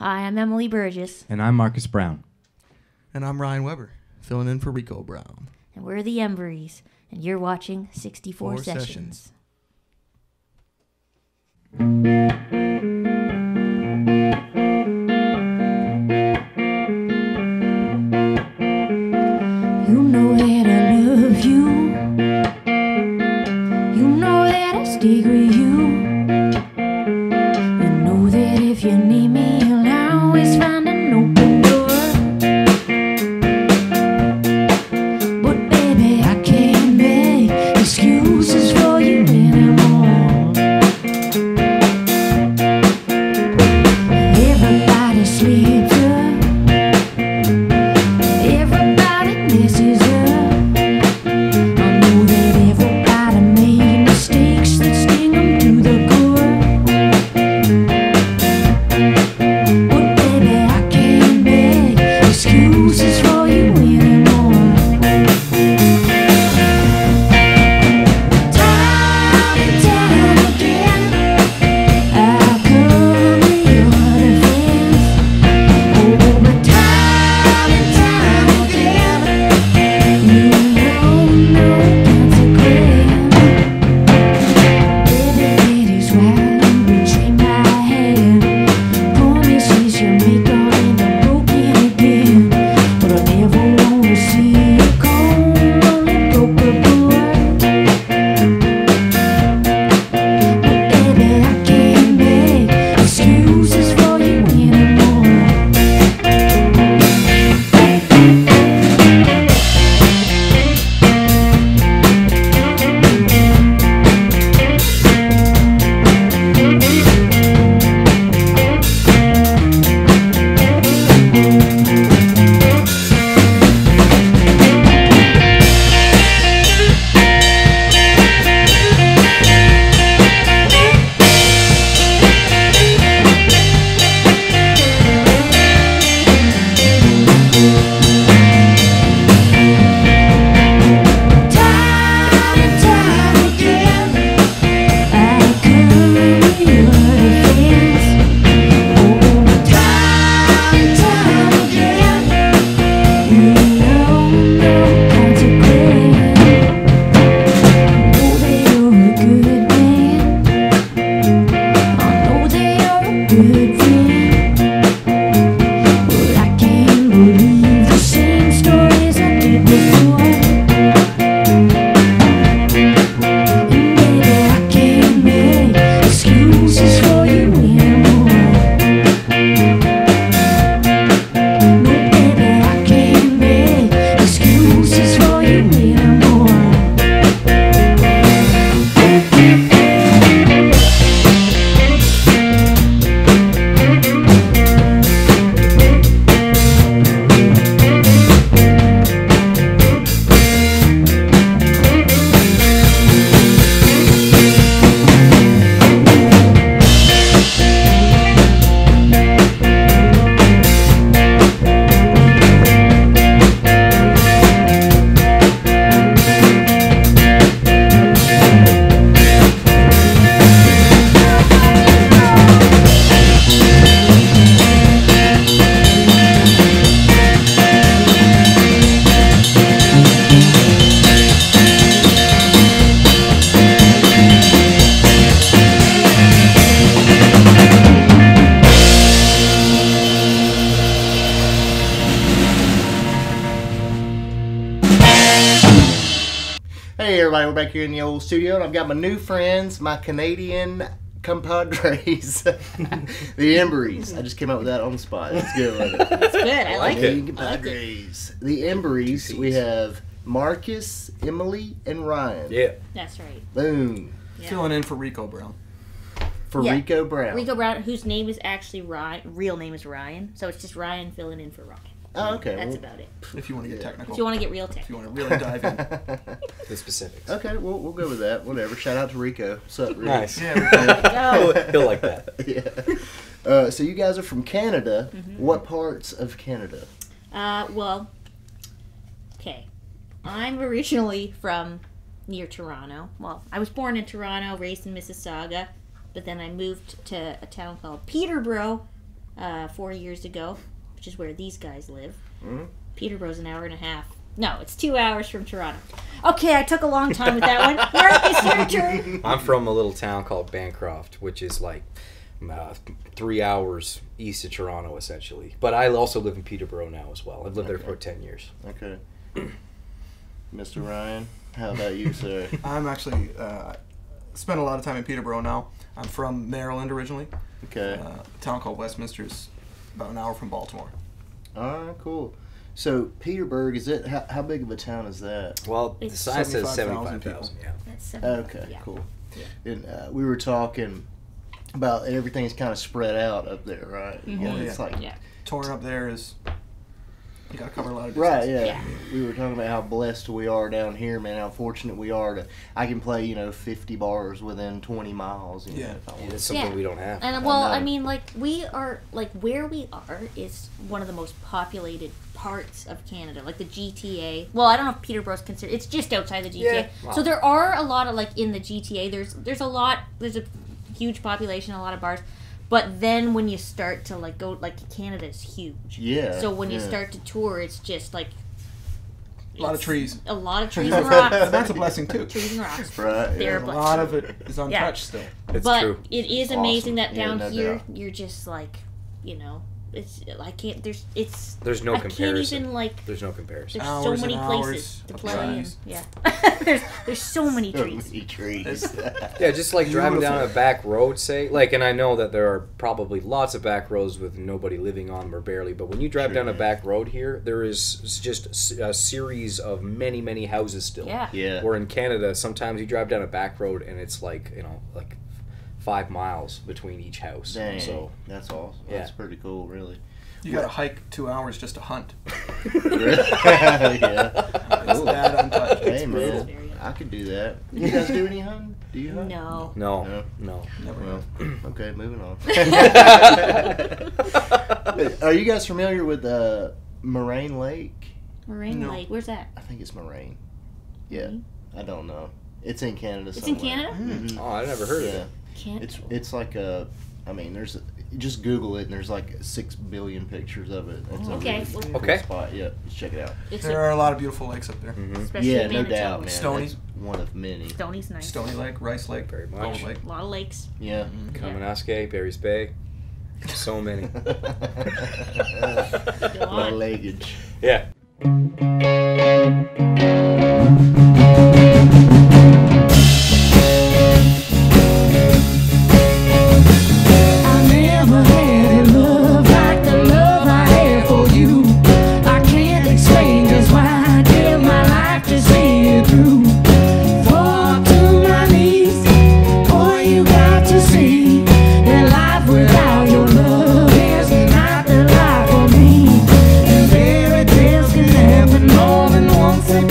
Hi, I'm Emily Burgess. And I'm Marcus Brown. And I'm Ryan Weber, filling in for Rico Brown. And we're the Emburys, and you're watching 64 Four Sessions. You know that I love you. You know that I stick with you. You know that if you need me, you'll always find an open door. But baby, I can't make excuses for you anymore. Everybody sleeps up. Everybody messes up. I know that everybody made mistakes that sting them to the core. But baby, I can't make excuses for you anymore. Time and time again, I come to your defense. Oh, but time and time again, you know no consequence. Everybody's right, between my hand. Promises you make all end up broken again. But I never wanna see you go, only broke a board. But baby, I can't make excuses for you anymore. Time and time again, I come to your defense. Oh, time and time again, you know no consequence. I know that you're a good man. I know that you're a good friend. But I can't believe the same stories I did before. And baby, I can't make excuses for you anymore. No, baby, I can't make excuses for you anymore. Hey everybody, we're back here in the old studio, and I've got my new friends, my Canadian compadres, the Emburys. I just came up with that on the spot. It's good, wasn't it? It's good. I like it. Canadian compadres. The Emburys. We have Marcus, Emily, and Ryan. Yeah. That's right. Boom. Yeah. Filling in for Rico Brown. For Yeah. Rico Brown. Rico Brown, whose name is actually Ryan. Real name is Ryan, so it's just Ryan filling in for Ryan. Oh, okay. That's well, about it. If you want to get technical. If you want to get real If you technical. want to really dive in. The specifics. Okay, we'll go with that. Whatever. Shout out to Rico. What's up, Rico? Nice. Go. He'll like that. Yeah. So you guys are from Canada. What parts of Canada? Well, okay. I'm originally from near Toronto. Well, I was born in Toronto, raised in Mississauga, but then I moved to a town called Peterborough, 4 years ago, which is where these guys live. Mhm. Peterborough's an hour and a half. No, it's 2 hours from Toronto. Okay, I took a long time with that one. Marcus, your turn. I'm from a little town called Bancroft, which is like 3 hours east of Toronto, essentially. But I also live in Peterborough now as well. I've lived there for 10 years. Okay. Mr. Ryan, how about you, sir? I'm actually spent a lot of time in Peterborough now. I'm from Maryland originally. Okay. A town called Westminster's about an hour from Baltimore. All right, cool. So Petersburg, is it how big of a town is that? Well, the It's sign says 75,000 75,000. Yeah. That's 7. Okay, Yeah. cool. Yeah. And we were talking about everything's kind of spread out up there, right? Mhm. Yeah, Oh, it's yeah. like Yeah. Touring up there is, you got to cover a lot of right, distance. yeah. We were talking about how blessed we are down here, man. How fortunate we are to. I can play, 50 bars within 20 miles. You know, Yeah. if I want. That's something Yeah. we don't have. And well, know. I mean, like we are, like where we are is one of the most populated parts of Canada, like the GTA. Well, I don't know if Peterborough's considered. It's just outside the GTA. Yeah. Wow. So there are a lot of like in the GTA. There's a huge population, a lot of bars. But then when you start to like go, like Canada's huge. Yeah. So when you yeah. start to tour, it's just like A lot of it's trees. a lot of trees and rocks. That's a blessing too. Trees and rocks. Right. They're Yeah. A lot of it is untouched still. It's but true. it is It's amazing awesome. that Yeah, down no here doubt. you're just like, it's I can't. There's no I can't comparison. even like. There's no comparison. There's Hours so many and places hours to of play. And, trees. yeah, there's so many So trees. many trees. Yeah, just like driving down a Beautiful. back road, say, like, and I know that there are probably lots of back roads with nobody living on them or barely, but when you drive Sure, down a yeah. back road here, there is just a series of many, many houses still. Yeah. Yeah. Where in Canada, sometimes you drive down a back road and it's like, like 5 miles between each house. Dang. So, That's awesome. Yeah. That's pretty cool, really. You got to hike 2 hours just to hunt. yeah. It's Cool. that untouched. Hey, brutal. man. I could do that. You guys do any hunting? Do you hunt? No. no. No. No. Never Well, know. okay, moving on. Are you guys familiar with Moraine Lake? Moraine No. Lake. Where's that? I think it's Moraine. Yeah, Moraine? I don't know. It's in Canada It's somewhere. in Canada. Mhm. Oh, I never heard of Yeah, it. Can't. it's like just Google it and there's like 6 billion pictures of it. It's a Okay. really cool Okay. spot. Yeah, just check it out. It's There are a lot of beautiful lakes up there. Mm-hmm. especially Yeah, in no Manitoba. doubt, man. Stony. That's one of many. Stony's nice. Stony Lake, Rice Lake, Very much. Gold Lake. A lot of lakes. Yeah. Kamanaske, Barry's Bay. So many. Go Low on. leggage. Yeah. I never had a love like the love I had for you. I can't explain just why I give my life to see it through. Fall to my knees, boy, you got to see that life without your love is not the life for me. And fairy tales can happen more than once a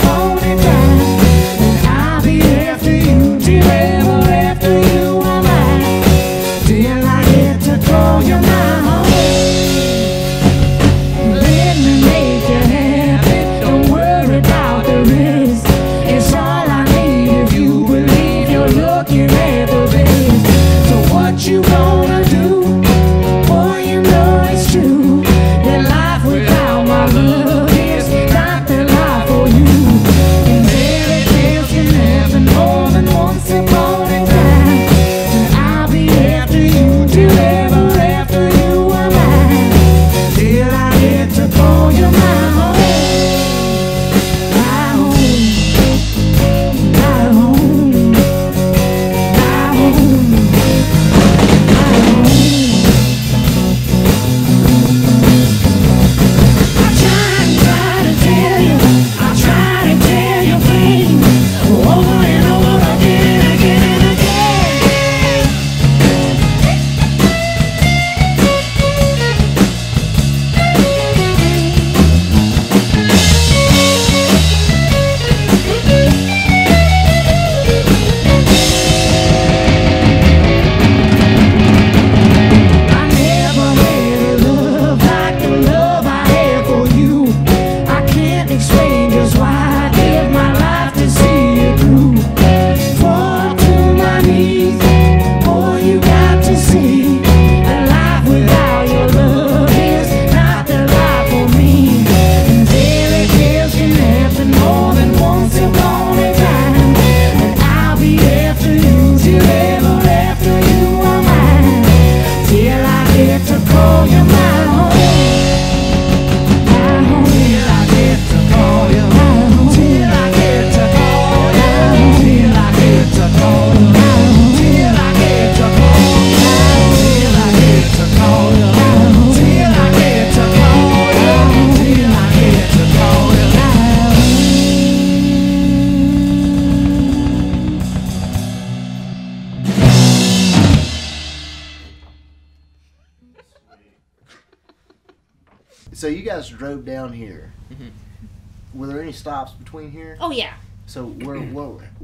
So you guys drove down here. Mm-hmm. Were there any stops between here? Oh yeah. So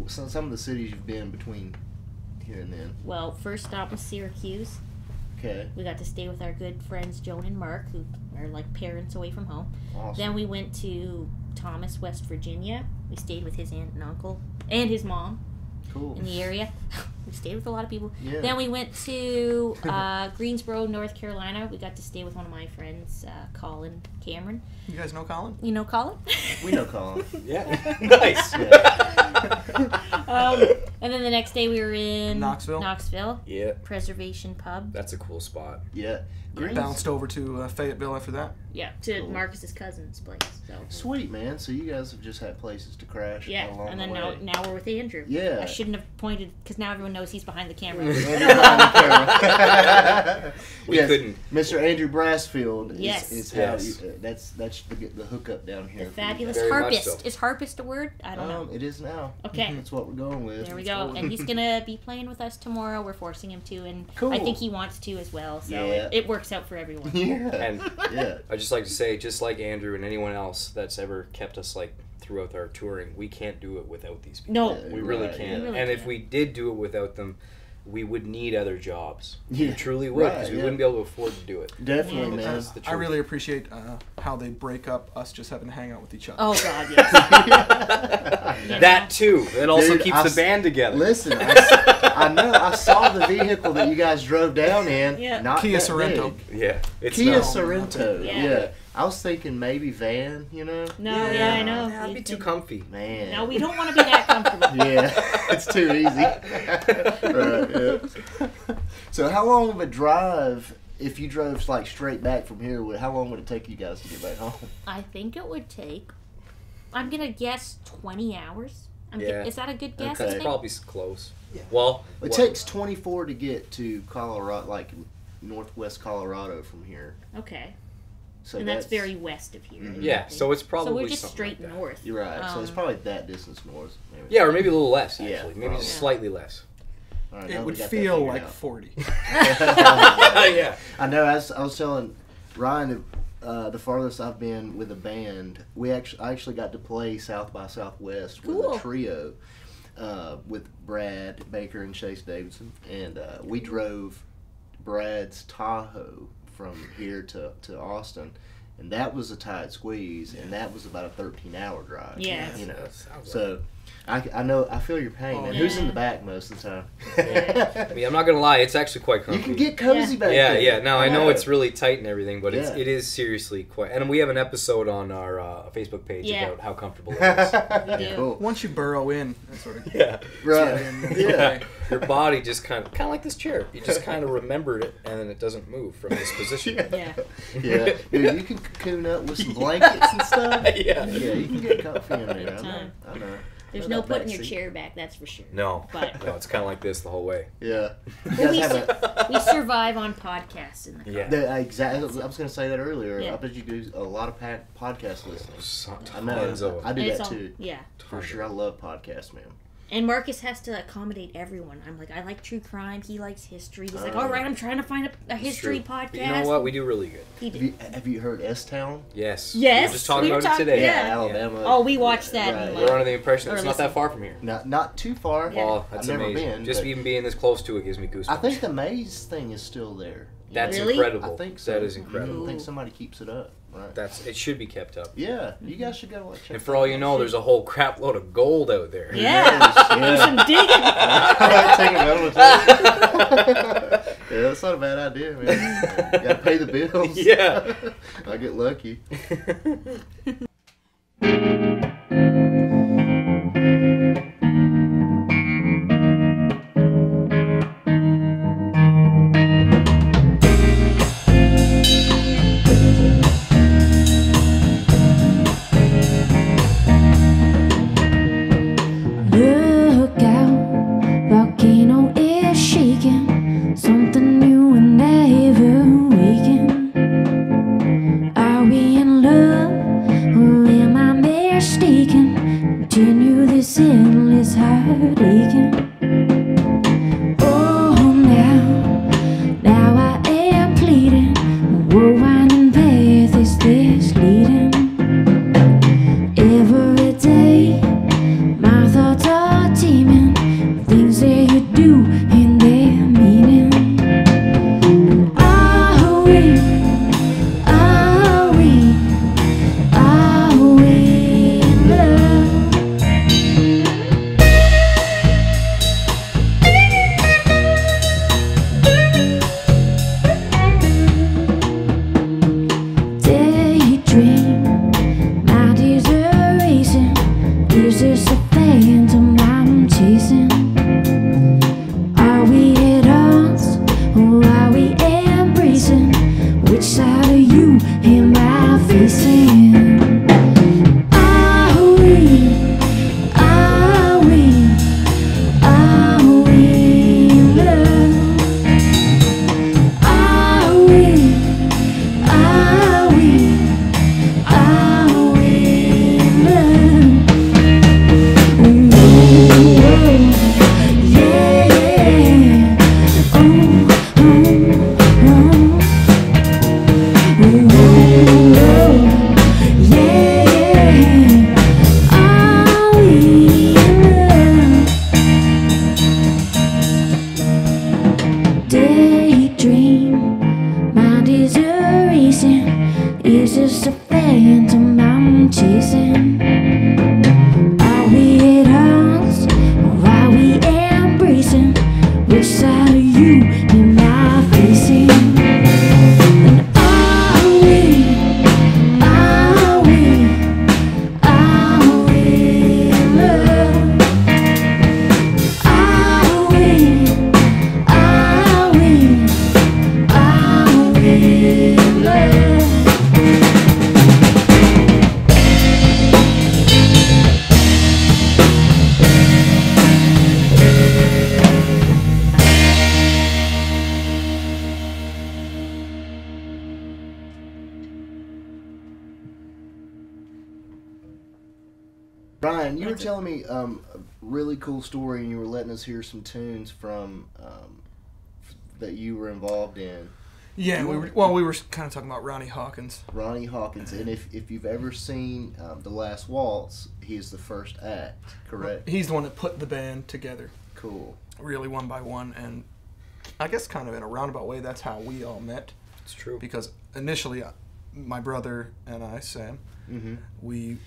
some of the cities you've been between here and then? Well, first stop was Syracuse. Okay. We got to stay with our good friends Joan and Mark, who are like parents away from home. Awesome. Then we went to Thomas, West Virginia. We stayed with his aunt and uncle and his mom Cool. in the area. We stayed with a lot of people. Yeah. Then we went to Greensboro, North Carolina. We got to stay with one of my friends, Colin Cameron. You guys know Colin? You know Colin? We know Colin. Yeah. Nice. And then the next day we were in Knoxville. Yeah. Preservation Pub. That's a cool spot. Yeah. Bounced over to Fayetteville after that. Yeah, to Cool. Marcus's cousin's place. So. Sweet, man. So you guys have just had places to crash Yeah, along and then the way. now we're with Andrew. Yeah. I shouldn't have pointed because now everyone knows he's behind the camera. Andrew behind the camera. We Yes, couldn't. Mr. Andrew Brassfield Yes. is how Yes. that's the hookup down here. The for you fabulous Very much harpist. so. Is harpist a word? I don't know. It is now. Okay. That's what we're going with. There we Let's go. with And it. he's gonna be playing with us tomorrow. We're forcing him to, and Cool. I think he wants to as well. So Yeah. it works out for everyone. Yeah. And Yeah. I just like to say, just like Andrew and anyone else that's ever kept us like throughout our touring, we can't do it without these people. No. Yeah. We really Right, can't. We really And if can't. we did do it without them, we would need other jobs. Yeah. We truly would, because Right, we yeah. wouldn't be able to afford to do it. Definitely, Yeah. man. That's the I truth. really appreciate how they break up us just having to hang out with each other. Oh God, yes. That too. It also Dude, keeps I the s- band together. Listen, I know. I saw the vehicle that you guys drove down in. Yeah. Not Kia that Sorrento. big. Yeah. It's Kia not. Sorrento. Yeah. Yeah. I was thinking maybe van. No, yeah, I know. That'd be too comfy. Man. No, we don't want to be that comfortable. Yeah, it's too easy. Right, yeah. So how long of a drive, if you drove like straight back from here, how long would it take you guys to get back home? I think it would take. I'm gonna guess 20 hours. Yeah. Is that a good guess? Okay. I It's think? probably close. Well, It takes 24 to get to Colorado, like northwest Colorado from here. Okay. So And that's very west of here. Mhm. yeah. So it's probably So we're just something straight like that. north. You're right. So it's Um, probably that distance north. Maybe. Yeah, or maybe a little less Yeah, actually. Maybe probably. just slightly less. All right, It now would we got that feel figured like out. 40. Yeah. I know. I was telling Ryan, the farthest I've been with a band, I actually got to play South by Southwest with Cool. a trio with Brad Baker and Chase Davidson, and we drove Brad's Tahoe from here to Austin. And that was a tight squeeze, and that was about a 13-hour drive. Yeah. You know, Sounds so I know I feel your pain, man. Oh, Who's in yeah. the back most of the time? I mean, I'm not gonna lie, it's actually quite You comfy. can get cozy Yeah. back yeah, there. yeah. Now I know it's really tight and everything, but Yeah. it is seriously quite. And we have an episode on our Facebook page Yeah. about how comfortable it is. We do. Cool. Once you burrow in, that sort of Yeah. Right. yeah. Your body just kind of like this chair. You just kind of remembered it, and then it doesn't move from this position. Yeah. Yeah, dude, you can cocoon up with some blankets and stuff. Yeah. Yeah, you can get comfy in there. I know. Time. I know. There's I know no that putting your backseat. chair back, that's for sure. No, But- no, it's kind of like this the whole way. Yeah. You Well, guys have a. we survive on podcasts in the car. Yeah. Exactly. I was going to say that earlier. Yeah. I bet you do a lot of podcast listening. I Tons know. of I them. do And it's that all- too. Yeah. For sure. I love podcasts, man. And Marcus has to accommodate everyone. I'm like, I like true crime. He likes history. He's like, Oh. all right, I'm trying to find a It's history true. podcast. But you know what? We do really good. He did. Have you heard S-Town? Yes. Yes, We were just talking we were about it talking- today. yeah. Alabama. Oh, we watched that. Right. and, We're under the impression it's Or not that listen. far from here. Not too far. Yeah. Oh, that's I've never amazing. been, Just but- even being this close to it gives me goosebumps. I think the maze thing is still there. That's Really? incredible. I think so. That is incredible. I think somebody keeps it up. Right. It should be kept up. Yeah, you guys should go check. And for all you know, there's a whole crap load of gold out there. Yeah. Do some digging. Take a moment to- Yeah, that's not a bad idea, man. You gotta pay the bills. Yeah. I get lucky. Look out, volcano is shaking. Something new and ever waking. Are we in love or of you in my facing. Are we in love? Are we in love? Daydream, mind is erasing. Is this a phantom I'm chasing? Are we at odds, or are we embracing? Which side are you in my facing? And are we in love? Are we in love? Brian, you were telling me a really cool story, and you were letting us hear some tunes from that you were involved in. Yeah, we were kind of talking about Ronnie Hawkins. Ronnie Hawkins, and if you've ever seen The Last Waltz, he is the first act, correct? He's the one that put the band together, Cool. really one by one, and I guess kind of in a roundabout way, that's how we all met. It's true. Because initially, my brother and I, Sam, we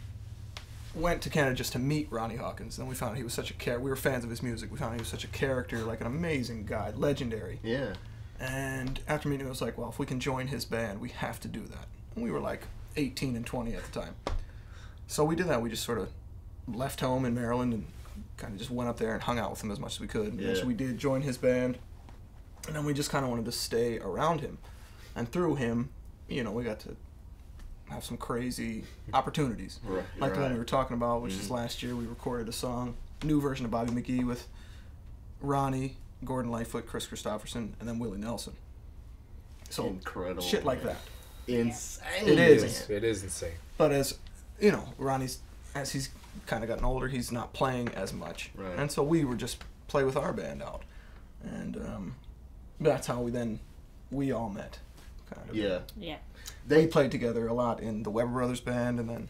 went to Canada just to meet Ronnie Hawkins. Then we found he was such a character. We were fans of his music. We found he was such a character, like an amazing guy, legendary. Yeah. And after meeting him, it was like, well, if we can join his band, we have to do that. And we were like 18 and 20 at the time. So we did that. We just sort of left home in Maryland and kind of just went up there and hung out with him as much as we could. And eventually we did join his band. And then we just kind of wanted to stay around him. And through him, we got to have some crazy opportunities. Right, like the one we were talking about, which is last year we recorded a song, new version of Bobby McGee with Ronnie, Gordon Lightfoot, Chris Christopherson, and then Willie Nelson. So incredible. Shit like that. Insane. It is. It is insane. But as Ronnie's, as he's kind of gotten older, he's not playing as much. Right. And so we were just play with our band out. And that's how we all met. Kind of. Yeah. Yeah. They played together a lot in the Weber Brothers band, and then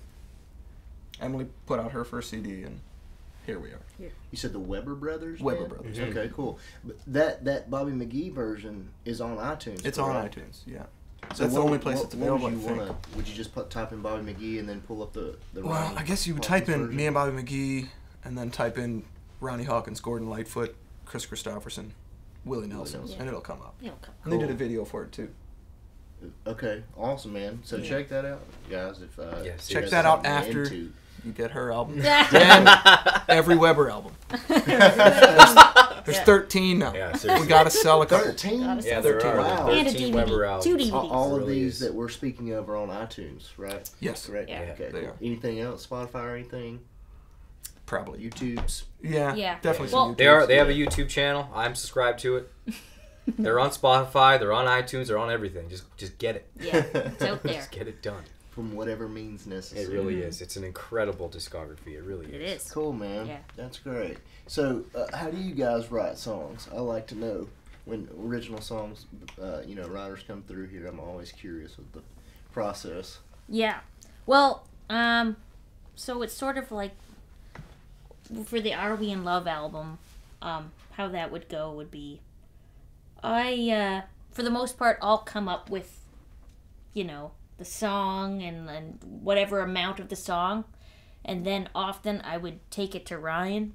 Emily put out her first CD, and here we are. You said the Weber Brothers? Weber band? Brothers. Mm-hmm. Okay, cool. But that Bobby McGee version is on iTunes. It's correct? on iTunes, yeah. So That's the only place it's available, I Would you, think. would you just type in Bobby McGee and then pull up the Well, Ronnie I guess you would Hawkins type in version? me and Bobby McGee, and then type in Ronnie Hawkins, Gordon Lightfoot, Chris Christopherson, Willie Nelson, Nelson. and it'll come up. It'll come. And they did a Cool. video for it, too. Okay, awesome, man. So check that out, guys. If Yes. Check that's that out something after you're into. you get her album. Yeah. And every Weber album. There's 13 now. Yeah, We seriously. gotta sell a couple. 13. Yeah, there are. Wow. And a 13 DVD. Weber albums. 2 DVDs. All of Really these is. that we're speaking of are on iTunes, right? Yes, Correct. Yeah. Okay. They Cool. are. Anything else? Spotify or anything? probably. YouTube's. Yeah, Yeah. definitely. Well- some They YouTubes. have a YouTube channel. I'm subscribed to it. They're on Spotify. They're on iTunes. They're on everything. Just get it. Yeah, it's out there. Just get it done. From whatever means necessary. It really is. It's an incredible discography. It really is. It is. Cool, man. Yeah. That's great. So, how do you guys write songs? I like to know when original songs, writers come through here. I'm always curious of the process. Yeah. Well, so it's sort of like for the Are We in Love album, how that would go would be for the most part, I'll come up with, the song and whatever amount of the song. And then often I would take it to Ryan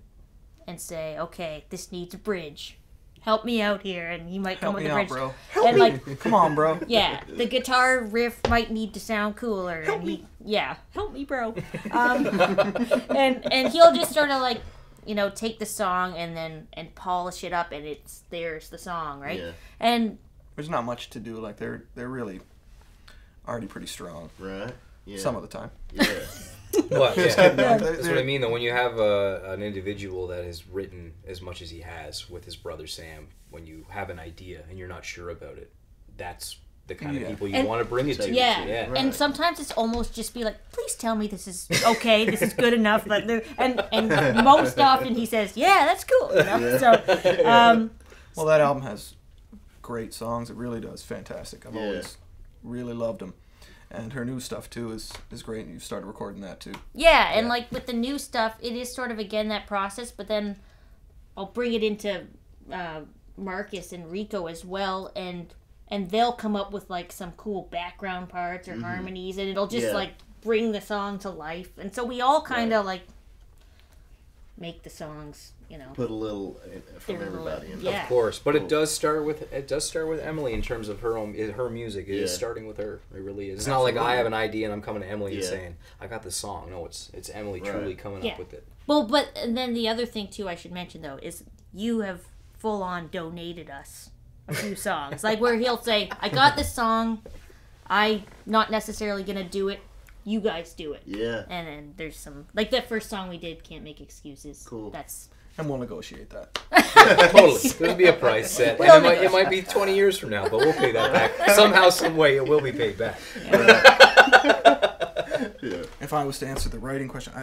and say, okay, this needs a bridge. Help me out here. And he might come Help with me a out, bridge. bro. And like, Come on, bro. yeah, the guitar riff might need to sound cooler, and help me, bro. And he'll just sort of like, take the song and polish it up, and there's the song, right? Yeah. And There's not much to do. Like they're really already pretty strong. Right. Yeah. Some of the time. Yeah. Well, Just yeah. kidding. Yeah, That's what I mean, though. When you have an individual that has written as much as he has with his brother Sam, when you have an idea and you're not sure about it, that's the kind of people you And- want to bring it to. Yeah. Right. And sometimes it's almost just be like, please tell me this is okay, this is good enough. But and most often he says, yeah, that's cool. You know? Yeah. So, Well, that album has great songs. It really does. Fantastic. I've Yeah. always really loved them. And her new stuff, too, is great. And you've started recording that, too. yeah, and Yeah. like with the new stuff, it is sort of again that process. But then I'll bring it into Marcus and Rico as well, and they'll come up with like some cool background parts or harmonies, and it'll just Yeah. like bring the song to life. And so we all kind of like make the songs, you know. Put a little from They're a little- everybody in. yeah. Of course, but Cool. it does start with Emily in terms of her music. It is Yeah. starting with her. It really is. It's not like I Absolutely. have an idea and I'm coming to Emily and Yeah. saying I got this song. No, it's Emily Right. truly coming Yeah. up with it. Well, but and then the other thing too I should mention though is you have full on donated us a few songs. Like where he'll say, I got this song, I'm not necessarily gonna do it, you guys do it. Yeah. And then there's some like that first song we did, Can't Make Excuses. Cool. That's And we'll negotiate that. Totally, there'll be a price set, We'll and it might be 20 years from now, but we'll pay that back somehow, some way. It will be paid back. Yeah. If I was to answer the writing question,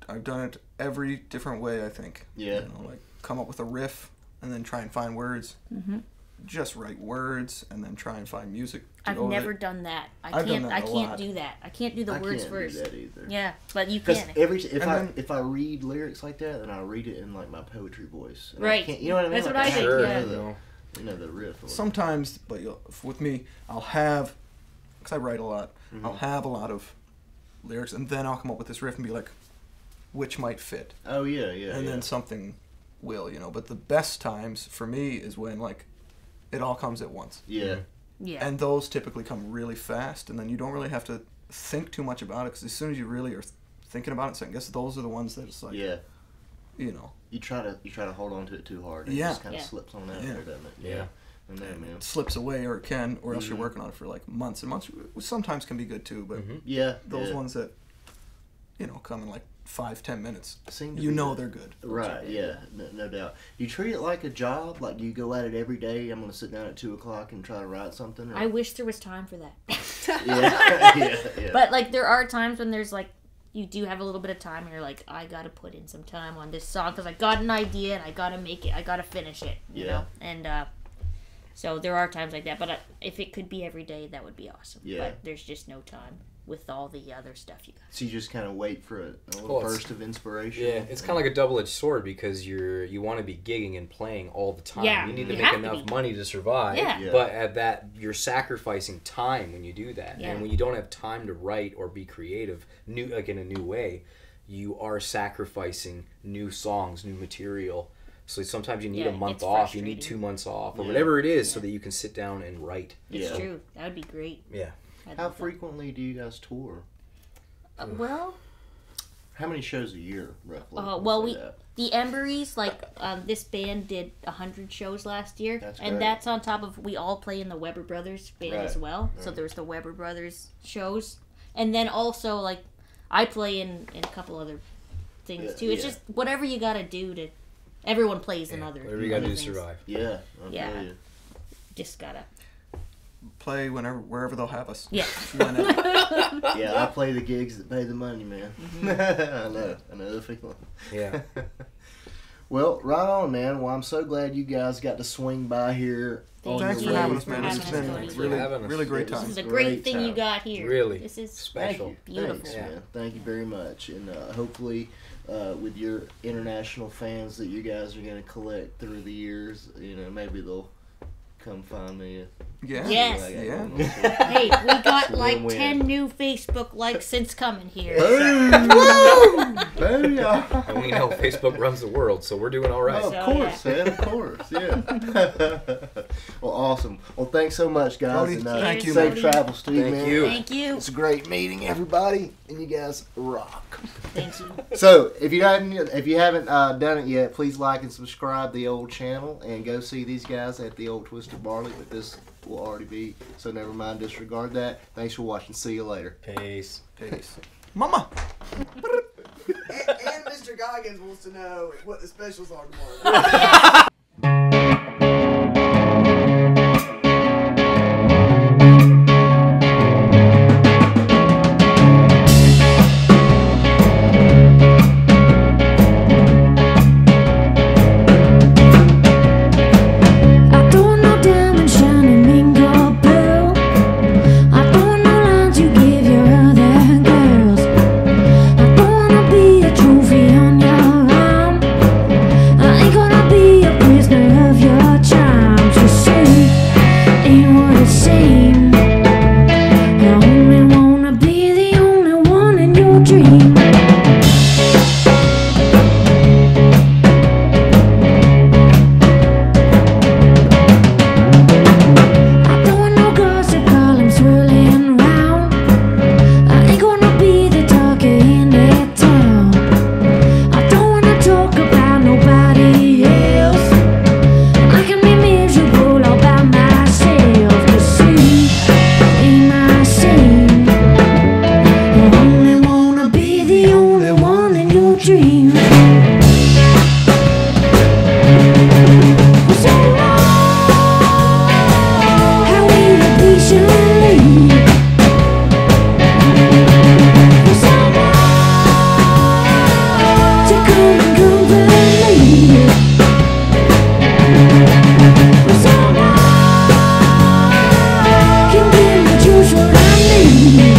I've done it every different way, I think. Yeah. You know, like come up with a riff and then try and find words. Mm-hmm. Just write words and then try and find music to I've go with never it. done that. I've done that I a can't lot. do that. I can't do the I words can't first. do that either. Yeah, but you Because can. if I read lyrics like that, then I read it in like my poetry voice. And I Right. can't- you know what I mean? That's Like, what I have think, to yeah. know the, you know, the riff. Or Sometimes, but with me, I'll have, because I write a lot, Mm-hmm. I'll have a lot of lyrics, and then I'll come up with this riff and be like, which might fit, oh yeah, yeah. and yeah. then something will, you know. But the best times for me is when like it all comes at once, Yeah. Yeah. and those typically come really fast, and then you don't really have to think too much about it, because as soon as you really are thinking about it, so I guess those are the ones that it's like, Yeah. you know, You try to hold on to it too hard. And Yeah. It just kind of Yeah. slips on out Yeah. there, doesn't it? Yeah. I know, man. it slips away, or it can, or else you're Mhm. working on it for like months and months, which sometimes can be good too, but Mhm. Yeah. those yeah. ones that, you know, come in like 5-10 minutes, Seem to you be know the- they're good. Right, yeah, no doubt. You treat it like a job, like you go at it every day. I'm going to sit down at 2 o'clock and try to write something. Or... I wish there was time for that. yeah, yeah. But like there are times when there's like you do have a little bit of time and you're like, I gotta put in some time on this song because I got an idea and I gotta make it, I gotta finish it, you Yeah. know. And so there are times like that. But if it could be every day, that would be awesome. Yeah. But there's just no time with all the other stuff you got. So you just kind of wait for a little Well, it's- burst of inspiration. Yeah, it's kind of like a double-edged sword because you want to be gigging and playing all the time. Yeah, you need to you make have to enough be. money to survive. Yeah. Yeah. But at that, you're sacrificing time when you do that. Yeah. And when you don't have time to write or be creative, in a new way, you are sacrificing new songs, new material. So sometimes you need Yeah, a month it's off, you need frustrating. 2 months off, or Yeah. whatever it is, so Yeah. that you can sit down and write. It's Yeah. true. That would be great. Yeah. I'd How love that. frequently do you guys tour? Well, How many shows a year, roughly? well, Say we that. the Emburys, like this band did 100 shows last year, That's and great. that's on top of we all play in the Weber Brothers band Right, as well. So right. there's the Weber Brothers shows, and then also like I play in a couple other things Yeah, too. It's yeah. just whatever you got to do to. Everyone plays in other. Whatever you got to other do to things. survive. Yeah, I Yeah. feel you. Just gotta. Play wherever they'll have us. Yeah. Whenever. Yeah, I play the gigs that pay the money, man. Mm-hmm. I know the feeling. Yeah. Well, right on, man. Well, I'm so glad you guys got to swing by here. Thank Thanks you for having for us, man. having This has us, been Tony. really, Having us. really great This This time. is a Great great thing you time. got here. Really. This is Special. Thank you. Beautiful. Thanks, Yeah. man. Thank you very much. And hopefully, with your international fans that you guys are going to collect through the years, maybe they'll come find me. Yeah. Yes. Yeah. Hey, we got like Win-win. 10 new Facebook likes since coming here. Booyah! And we know Facebook runs the world, so we're doing all right. Oh, So, of course, man. Of course, yeah. Well, awesome. Well, thanks so much, guys. Cody, and, thank you, Safe man. travels to you, Thank man. you. Thank you. It's a great meeting, everybody, and you guys rock. Thank you. So, if you haven't done it yet, please like and subscribe the old channel, and go see these guys at the old Twisted Barley with this will already be. So never mind, disregard that. Thanks for watching. See you later. Peace. Peace. Mama. And Mr. Goggins wants to know what the specials are tomorrow. I don't know diamond shining mingle pearl. I don't know lines you give your other girls. I don't wanna be a trophy on your arm. I ain't gonna be a prisoner of your charms. You see, ain't what it seems. I only wanna be the only one in your dream. I don't want no gossip column swirling round. I ain't gonna be the talker in that town. I don't wanna talk about nobody else. I can be miserable all by myself. You see, ain't my scene. I only wanna be the only one in your dream. So long, how will you patiently? For someone to come and comfort me. For someone can give me just what I need.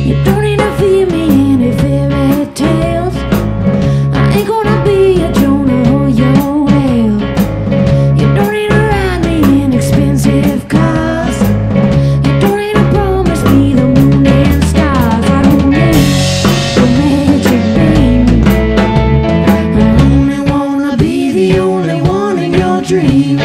You don't need to feed me any fairy tales. I ain't gonna be a Jonah or your whale. You don't need to ride me in expensive cars. You don't need to promise me the moon and stars. I don't need the magic beam. I only wanna be the only one in your dream.